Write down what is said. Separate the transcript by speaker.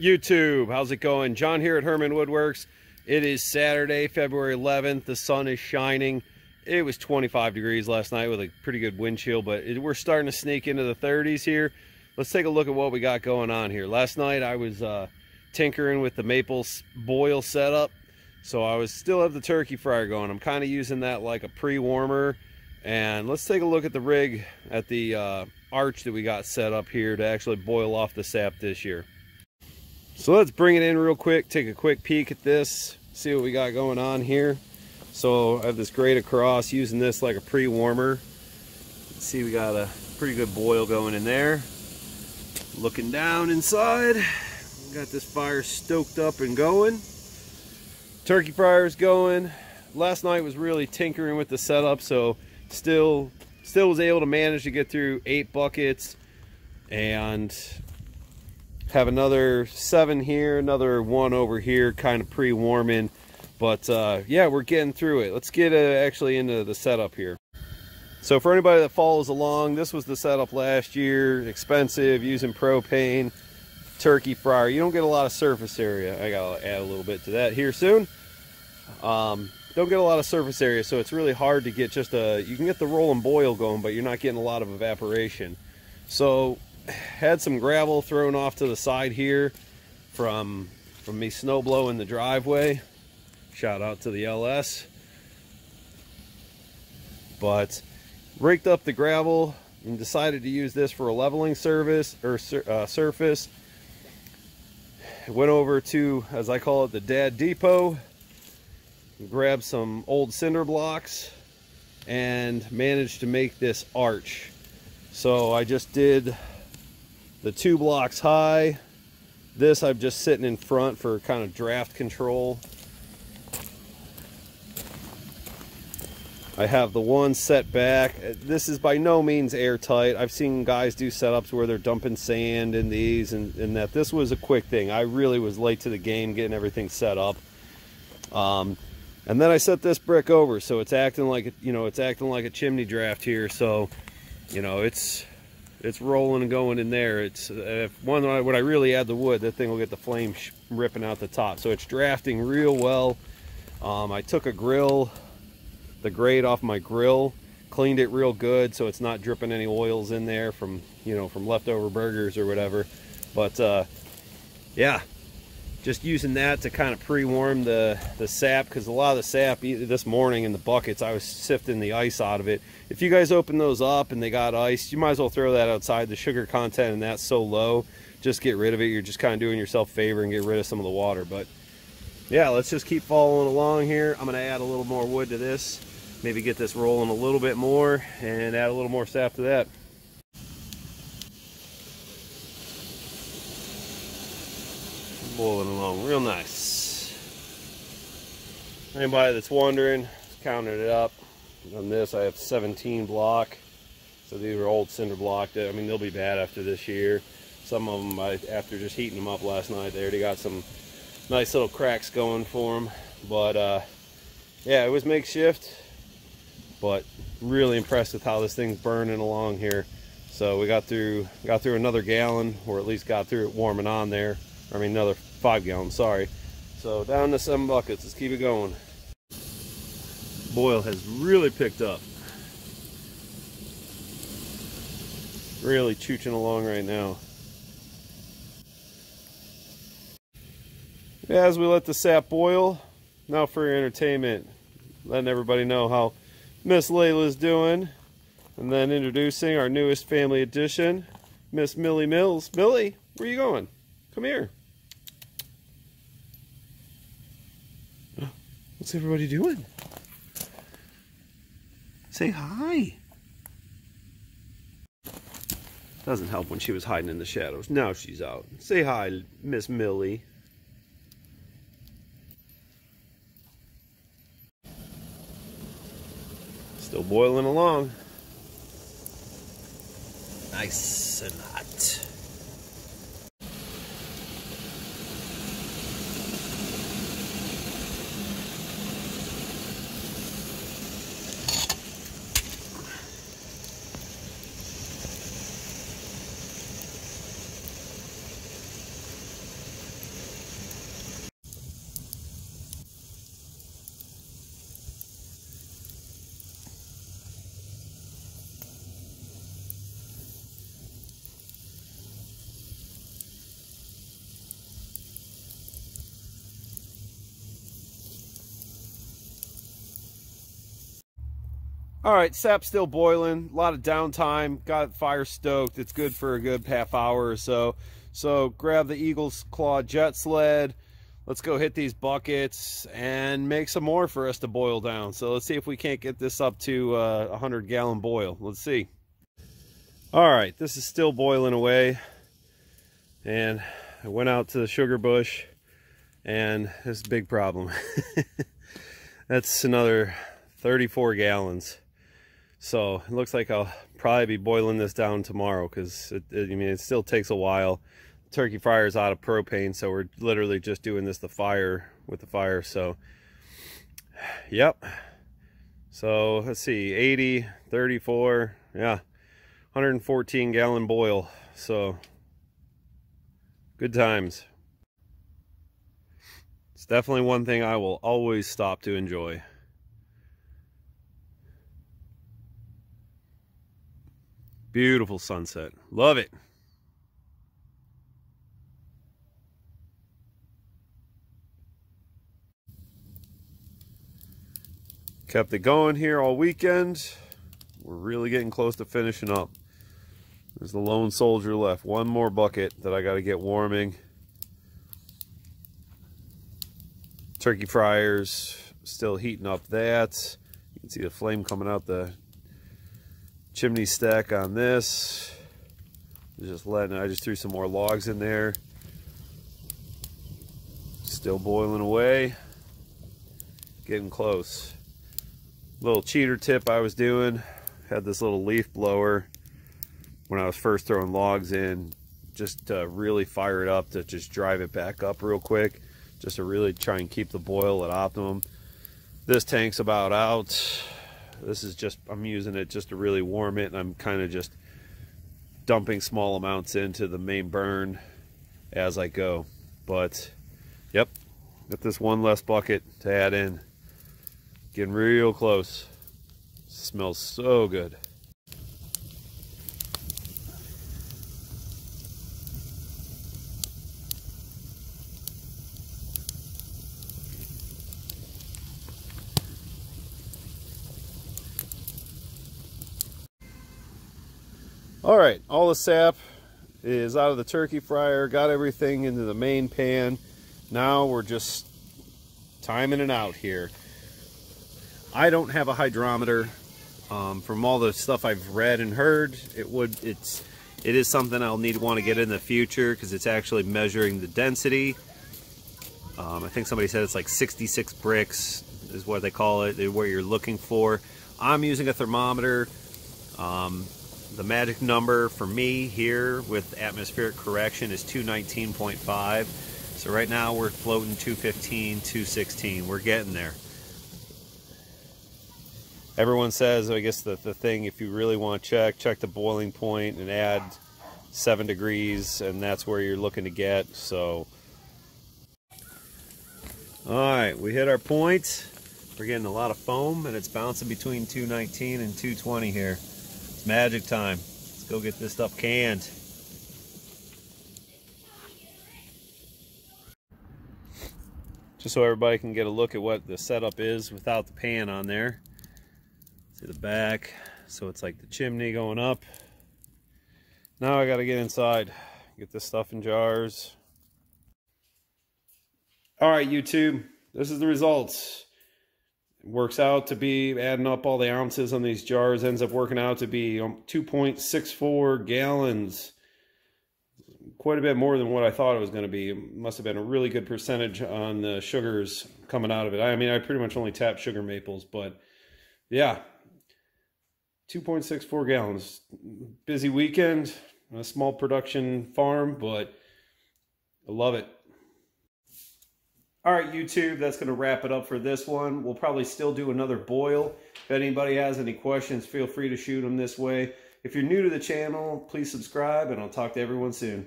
Speaker 1: YouTube, how's it going? John here at Herman Woodworks. It is Saturday, February 11th. The sun is shining. It was 25 degrees last night with a pretty good wind chill, but we're starting to sneak into the 30s here. Let's take a look at what we got going on here. Last night I was tinkering with the maple boil setup, so I still have the turkey fryer going. I'm kind of using that like a pre-warmer. And let's take a look at the rig at the arch that we got set up here to actually boil off the sap this year. So let's bring it in real quick, take a quick peek at this, see what we got going on here. So I have this grate across, using this like a pre-warmer. See, we got a pretty good boil going in there. Looking down inside, we got this fire stoked up and going. Turkey fryer's going. Last night was really tinkering with the setup, so still was able to manage to get through 8 buckets and have another 7 here, another 1 over here, kind of pre-warming. But yeah, we're getting through it. Let's get actually into the setup here. So for anybody that follows along, this was the setup last year. Expensive, using propane, turkey fryer. You don't get a lot of surface area. I gotta add a little bit to that here soon. Don't get a lot of surface area, so it's really hard to get just you can get the roll and boil going, but you're not getting a lot of evaporation. So had some gravel thrown off to the side here from me snow blowing the driveway. Shout out to the LS. But raked up the gravel and decided to use this for a leveling surface. Went over to, as I call it, the Dad Depot. Grabbed some old cinder blocks and managed to make this arch. So I just did the 2 blocks high. This I'm just sitting in front for kind of draft control. I have the one set back. This is by no means airtight. I've seen guys do setups where they're dumping sand in these and that. This was a quick thing. I really was late to the game getting everything set up. And then I set this brick over, so it's acting like it's acting like a chimney draft here. So, it's rolling and going in there. It's when I really add the wood, that thing will get the flame ripping out the top. So it's drafting real well. I took the grate off my grill, cleaned it real good, so it's not dripping any oils in there from from leftover burgers or whatever. But yeah. Just using that to kind of pre-warm the sap, because a lot of the sap this morning in the buckets, I was sifting the ice out of it. If you guys open those up and they got ice, you might as well throw that outside. The sugar content in that's so low, just get rid of it. You're just kind of doing yourself a favor and get rid of some of the water. But yeah, let's just keep following along here. I'm going to add a little more wood to this, maybe get this rolling a little bit more and add a little more sap to that. Boiling along real nice. Anybody that's wondering, counted it up. On this I have 17 block, so these are old cinder block. I mean, they'll be bad after this year. Some of them, after just heating them up last night, they already got some nice little cracks going for them. But yeah, it was makeshift, but really impressed with how this thing's burning along here. So we got through another gallon, or at least got through it warming on there. I mean, another 5 gallons, sorry. So down to 7 buckets, let's keep it going. Boil has really picked up. Really chooching along right now. As we let the sap boil, now for your entertainment, letting everybody know how Miss Layla's doing. And then introducing our newest family addition, Miss Millie Mills. Millie, where are you going? Come here. What's everybody doing? Say hi. Doesn't help when she was hiding in the shadows. Now she's out. Say hi, Miss Millie. Still boiling along. Nice and hot. All right, sap's still boiling. A lot of downtime. Got fire stoked. It's good for a good half hour or so. So grab the Eagles Claw jet sled. Let's go hit these buckets and make some more for us to boil down. So let's see if we can't get this up to a 100-gallon boil. Let's see. All right, this is still boiling away. And I went out to the sugar bush, and there's a big problem. That's another 34 gallons. So it looks like I'll probably be boiling this down tomorrow, because I mean, it still takes a while. Turkey fryer is out of propane, so we're literally just doing this with the fire. So yep. So let's see, 80, 34, yeah, 114 gallon boil. So good times. It's definitely one thing I will always stop to enjoy. Beautiful sunset. Love it. Kept it going here all weekend. We're really getting close to finishing up. There's the lone soldier left. One more bucket that I got to get warming. Turkey fryers still heating up that. You can see the flame coming out the chimney stack on this. I just threw some more logs in there. Still boiling away. Getting close. Little cheater tip I was doing. Had this little leaf blower when I was first throwing logs in, just to really fire it up, to just drive it back up real quick, just to really try and keep the boil at optimum. This tank's about out. This is just, I'm using it just to really warm it, and I'm kind of just dumping small amounts into the main burn as I go. But yep, got this one less bucket to add in. Getting real close. Smells so good. All right, all the sap is out of the turkey fryer. Got everything into the main pan. Now we're just timing it out here. I don't have a hydrometer. From all the stuff I've read and heard, it is something I'll want to get in the future, because it's actually measuring the density. I think somebody said it's like 66 bricks is what they call it, what you're looking for. I'm using a thermometer. The magic number for me here with atmospheric correction is 219.5. So right now we're floating 215, 216. We're getting there. Everyone says, I guess the thing, if you really want to check the boiling point and add 7 degrees, and that's where you're looking to get. So, all right, we hit our point. We're getting a lot of foam, and it's bouncing between 219 and 220 here. It's magic time. Let's go get this stuff canned. Just so everybody can get a look at what the setup is without the pan on there. See the back, so it's like the chimney going up. Now I gotta get inside, get this stuff in jars. All right, YouTube, this is the results. It works out to be, adding up all the ounces on these jars, ends up working out to be 2.64 gallons. Quite a bit more than what I thought it was going to be. It must have been a really good percentage on the sugars coming out of it. I mean, I pretty much only tapped sugar maples, but yeah. 2.64 gallons. Busy weekend, a small production farm, but I love it. All right, YouTube, that's going to wrap it up for this one. We'll probably still do another boil. If anybody has any questions, feel free to shoot them this way. If you're new to the channel, please subscribe, and I'll talk to everyone soon.